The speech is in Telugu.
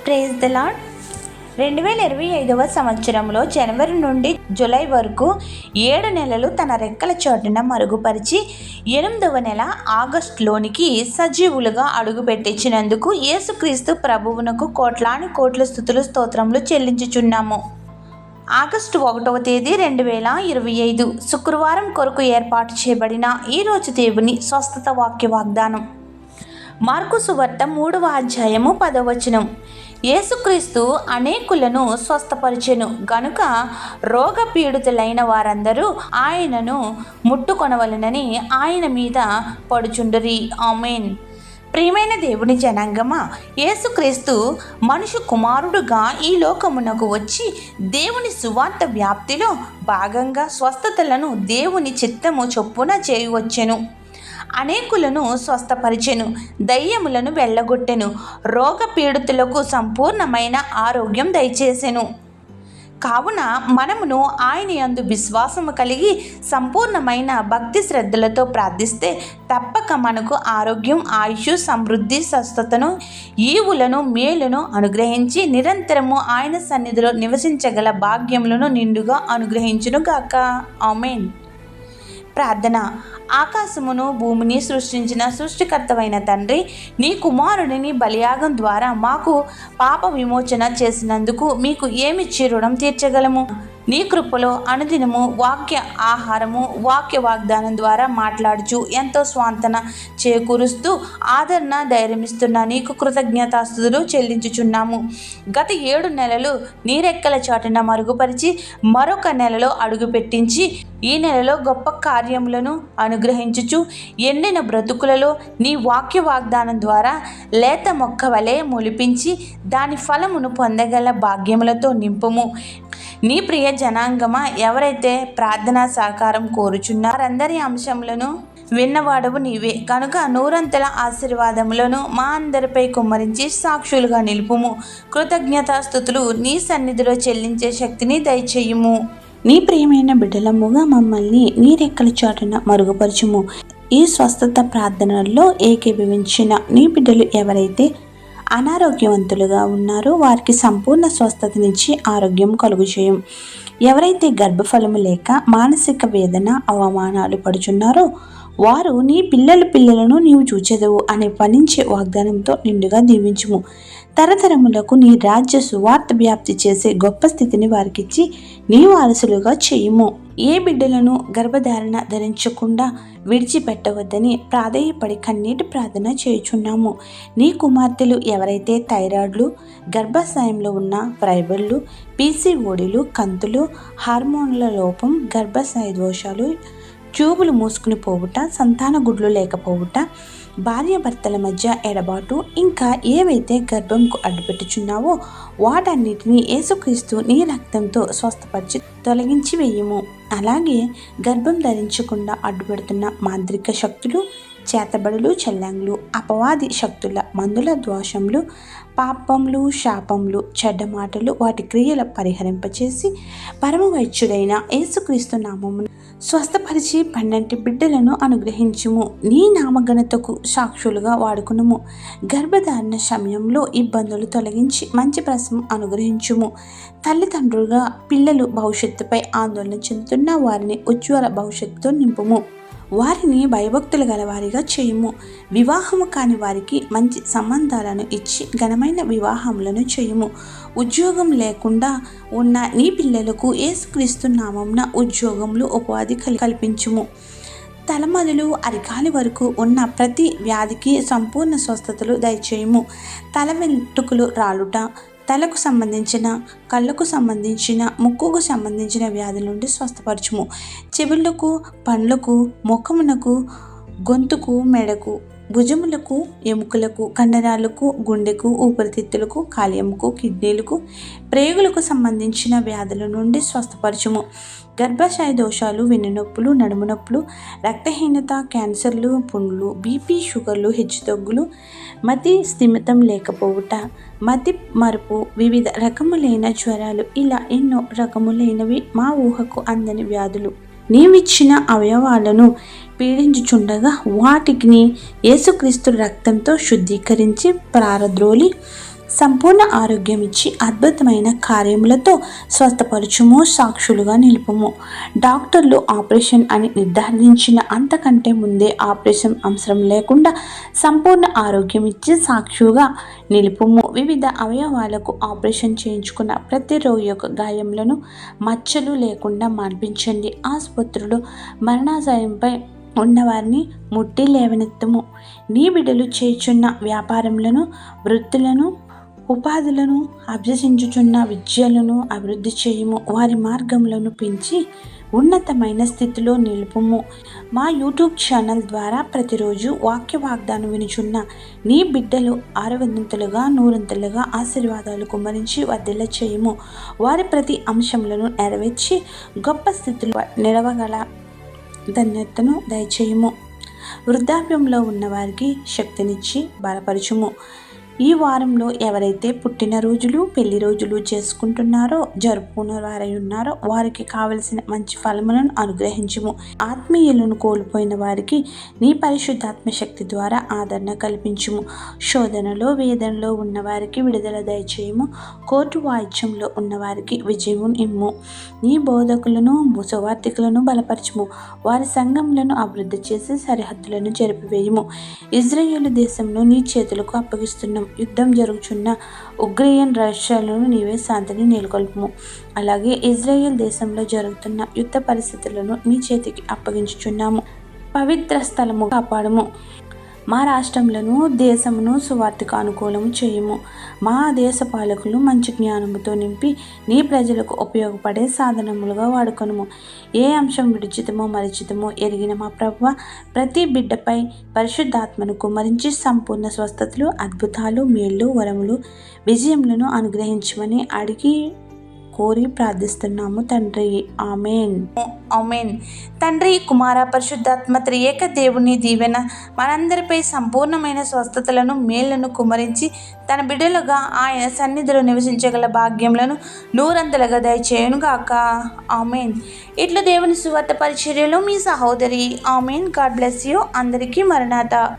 Praise the lord. 2025వ సంవత్సరంలో జనవరి నుండి జూలై వరకు 7 నెలలు తన రెక్కల చాటున మరుగుపరిచి 8వ నెల ఆగస్టులోనికి సజీవులుగా అడుగుపెట్టించినందుకు యేసుక్రీస్తు ప్రభువునకు కోట్ల స్తుతులు స్తోత్రములు చెల్లించుచున్నాము. ఆగస్టు 1వ తేదీ 2025 శుక్రవారం కొరకు ఏర్పాటు చేయబడిన ఈరోజు దేవుని స్వస్థత వాక్య వాగ్దానం. మార్కు సువార్త 3వ అధ్యాయము 10వ వచనం. యేసుక్రీస్తు అనేకులను స్వస్థపరిచెను గనుక రోగపీడితులైన వారందరూ ఆయనను ముట్టుకొనవలెనని ఆయన మీద పడుచుండిరి. ఆమేన్. ప్రియమైన దేవుని జనాంగమా, యేసుక్రీస్తు మనుషు కుమారుడుగా ఈ లోకమునకు వచ్చి దేవుని సువార్త వ్యాప్తిలో భాగంగా స్వస్థతలను దేవుని చిత్తము చొప్పున చేయవచ్చెను. అనేకులను స్వస్థపరిచెను, దయ్యములను వెళ్ళగొట్టెను, రోగపీడితులకు సంపూర్ణమైన ఆరోగ్యం దయచేసెను. కావున మనమును ఆయన యందు విశ్వాసము కలిగి సంపూర్ణమైన భక్తి శ్రద్ధలతో ప్రార్థిస్తే తప్పక మనకు ఆరోగ్యం, ఆయుష్, సమృద్ధి, స్వస్థతను, ఈవులను, మేలును అనుగ్రహించి నిరంతరము ఆయన సన్నిధిలో నివసించగల భాగ్యములను నిండుగా అనుగ్రహించును గాక. ఆమేన్. ప్రార్థన. ఆకాశమును భూమిని సృష్టించిన సృష్టికర్తవైన తండ్రి, నీ కుమారుడిని బలియాగం ద్వారా మాకు పాప విమోచన చేసినందుకు మీకు ఏమిచ్చి రుణం తీర్చగలము? నీ కృపలో అనుదినము వాక్య ఆహారము, వాక్య వాగ్దానం ద్వారా మాట్లాడుచు ఎంతో స్వాంతన చేకూరుస్తూ ఆదరణ, ధైర్యమిస్తున్న నీకు కృతజ్ఞతాస్తుతులు చెల్లించుచున్నాము. గత 7 నెలలు నీ రెక్కల చాటున మరుగుపరిచి మరొక నెలలో అడుగుపెట్టించి ఈ నెలలో గొప్ప కార్యములను అనుగ్రహించుచు ఎండిన బ్రతుకులలో నీ వాక్య వాగ్దానం ద్వారా లేత మొక్క వలె మొలిపించి దాని ఫలమును పొందగల భాగ్యములతో నింపుము. నీ ప్రియ జనాంగమా, ఎవరైతే ప్రార్థనా సహకారం కోరుచున్నారందరి అంశములను విన్నవాడవు నీవే కనుక నూరంతల ఆశీర్వాదములను మా అందరిపై కుమ్మరించి సాక్షులుగా నిలుపుము. కృతజ్ఞతాస్తుతులు నీ సన్నిధిలో చెల్లించే శక్తిని దయచేయుము. నీ ప్రియమైన బిడ్డలముగా మమ్మల్ని నీ రెక్కల చాటున మరుగుపరచుము. ఈ స్వస్థత ప్రార్థనల్లో ఏకీభవించిన నీ బిడ్డలు ఎవరైతే అనారోగ్యవంతులుగా ఉన్నారో వారికి సంపూర్ణ స్వస్థతనిచ్చి ఆరోగ్యం కలుగుచేయం. ఎవరైతే గర్భఫలము లేక మానసిక వేదన, అవమానాలు పడుచున్నారో వారు నీ పిల్లలను నీవు చూచెదవు అనే ఫలించే వాగ్దానంతో నిండుగా దీవించుము. తరతరములకు నీ రాజ్య సువార్త వ్యాప్తి చేసే గొప్ప స్థితిని వారికిచ్చి నీ వారసులుగా చేయుము. ఏ బిడ్డలను గర్భధారణ ధరించకుండా విడిచిపెట్టవద్దని ప్రాధేయపడి కన్నీటి ప్రార్థన చేయుచున్నాము. నీ కుమార్తెలు ఎవరైతే థైరాయిడ్లు, గర్భాశయంలో ఉన్న ఫైబర్లు, పీసీఓడీలు, కంతులు, హార్మోన్ల లోపం, గర్భాశయ దోషాలు, ట్యూబులు మూసుకుని పోవుట, సంతాన గుడ్లు లేకపోవుట, భార్యాభర్తల మధ్య ఎడబాటు, ఇంకా ఏవైతే గర్భంకు అడ్డుపెట్టుచున్నావో వాటన్నిటినీ యేసుక్రీస్తు నీ రక్తంతో స్వస్థపరిచి తొలగించి వేయుము. అలాగే గర్భం ధరించకుండా అడ్డుపెడుతున్న మాంత్రిక శక్తులు, చేతబడులు, చెల్లంగులు, అపవాది శక్తుల మందుల దోషములు, పాపములు, శాపములు, చెడ్డ మాటలు, వాటి క్రియల పరిహరింపచేసి పరమ వైద్యుడైన యేసుక్రీస్తు నామమును స్వస్థపరిచి 12 బిడ్డలను అనుగ్రహించుము. నీ నామఘనతకు సాక్షులుగా వాడుకునుము. గర్భధారణ సమయంలో ఇబ్బందులు తొలగించి మంచి ప్రసవం అనుగ్రహించుము. తల్లిదండ్రులుగా పిల్లలు భవిష్యత్తుపై ఆందోళన చెందుతున్న వారిని ఉజ్వల భవిష్యత్తుతో నింపుము. వారిని భయభక్తులు గలవారిగా చేయుము. వివాహము కాని వారికి మంచి సంబంధాలను ఇచ్చి ఘనమైన వివాహములను చేయుము. ఉద్యోగం లేకుండా ఉన్న నీ పిల్లలకు యేసుక్రీస్తు నామమున ఉద్యోగములు, ఉపాధి కల్పించుము. తల మొదలు అరికాలి వరకు ఉన్న ప్రతి వ్యాధికి సంపూర్ణ స్వస్థతలు దయచేయుము. తల వెంట్రుకలు రాలుట, తలకు సంబంధించిన, కళ్ళకు సంబంధించిన, ముక్కుకు సంబంధించిన వ్యాధుల నుండి స్వస్థపరచుము. చెవులకు, పండ్లకు, ముఖమునకు, గొంతుకు, మెడకు, భుజములకు, ఎముకలకు, కండరాలకు, గుండెకు, ఊపిరితిత్తులకు, కాలేయముకు, కిడ్నీలకు, ప్రేగులకు సంబంధించిన వ్యాధుల నుండి స్వస్థపరచుము. గర్భాశయ దోషాలు, వెన్నునొప్పులు, నడుము నొప్పులు, రక్తహీనత, క్యాన్సర్లు, పుండ్లు, బీపీ, షుగర్లు, హెచ్చుతగ్గులు, మతి స్థిమితం లేకపోవుట, మతి మరుపు, వివిధ రకములైన జ్వరాలు, ఇలా ఎన్నో రకములైనవి మా ఊహకు అందని వ్యాధులు నీవిచ్చిన అవయవాలను పీడించుచుండగా వాటిని యేసుక్రీస్తు రక్తంతో శుద్ధీకరించి ప్రారద్రోలి సంపూర్ణ ఆరోగ్యం ఇచ్చి అద్భుతమైన కార్యములతో స్వస్థపరచుము, సాక్షులుగా నిలుపుము. డాక్టర్లు ఆపరేషన్ అని నిర్ధారించిన అంతకంటే ముందే ఆపరేషన్ అవసరం లేకుండా సంపూర్ణ ఆరోగ్యం ఇచ్చి సాక్షులుగా నిలుపుము. వివిధ అవయవాలకు ఆపరేషన్ చేయించుకున్న ప్రతి రోగి యొక్క గాయములను మచ్చలు లేకుండా మాన్పించండి. ఆసుపత్రులు మరణాశయంపై ఉన్నవారిని ముట్టి లేవనెత్తము. నీ బిడ్డలు చేయుచున్న వ్యాపారములను, వృత్తులను, ఉపాధులను, అభ్యసించుచున్న విద్యలను అభివృద్ధి చేయుము. వారి మార్గములను పెంచి ఉన్నతమైన స్థితిలో నిలుపుము. మా యూట్యూబ్ ఛానల్ ద్వారా ప్రతిరోజు వాక్య వాగ్దానం వినుచున్న నీ బిడ్డలు ఆరవంతులుగా, నూరంతులుగా ఆశీర్వాదాలు కుమ్మరించి వర్ధిల్ల చేయుము. వారి ప్రతి అంశములను నెరవేర్చి గొప్ప స్థితిలో నిలవగల ధన్యతను దయచేయుము. వృద్ధాప్యంలో ఉన్నవారికి శక్తినిచ్చి బలపరచుము. ఈ వారంలో ఎవరైతే పుట్టినరోజులు, పెళ్లి రోజులు చేసుకుంటున్నారో, జరుపుకున్న వారై ఉన్నారో వారికి కావలసిన మంచి ఫలములను అనుగ్రహించుము. ఆత్మీయులను కోల్పోయిన వారికి నీ పరిశుద్ధాత్మ శక్తి ద్వారా ఆదరణ కల్పించుము. శోధనలో, వేదనలో ఉన్న వారికి విడుదల దయచేయము. కోర్టు వాయిద్యంలో ఉన్నవారికి విజయము ఇమ్ము. నీ బోధకులను, సువార్థికులను బలపరచుము. వారి సంఘములను అభివృద్ధి చేసి సరిహద్దులను జరిపివేయుము. ఇజ్రాయేలు దేశంలో నీ చేతులకు అప్పగిస్తున్నాం. యుద్ధం జరుగుచున్న ఉక్రెయిన్, రష్యాలను నీవే శాంతిని నెలకొల్పుము. అలాగే ఇజ్రాయెల్ దేశంలో జరుగుతున్న యుద్ధ పరిస్థితులను నీ చేతికి అప్పగించుచున్నాము. పవిత్ర స్థలము కాపాడము. మా రాష్ట్రములను, దేశమును సువార్తకు అనుకూలము చేయుము. మా దేశ పాలకులు మంచి జ్ఞానముతో నింపి నీ ప్రజలకు ఉపయోగపడే సాధనములుగా వాడుకొనుము. ఏ అంశం విడిచితమో మరిచితమో ఎరిగిన మా ప్రభువ, ప్రతి బిడ్డపై పరిశుద్ధాత్మను కుమ్మరించి సంపూర్ణ స్వస్థతలు, అద్భుతాలు, మేళ్ళు, వరములు, విజయములను అనుగ్రహించమని అడిగి కోరి ప్రార్థిస్తున్నాము తండ్రి. ఆమెన్. ఆమెన్. తండ్రి, కుమార, పరిశుద్ధాత్మ త్రియేక దేవుని దీవెన మనందరిపై సంపూర్ణమైన స్వస్థతలను, మేళ్లను కుమ్మరించి తన బిడ్డలుగా ఆయన సన్నిధిలో నివసించగల భాగ్యములను నూరంతలుగా దయచేయునుగాక. ఆమెన్. ఇట్లు దేవుని సువార్త పరిచర్యలో మీ సహోదరి. ఆమెన్. God bless you. అందరికీ మరణాత.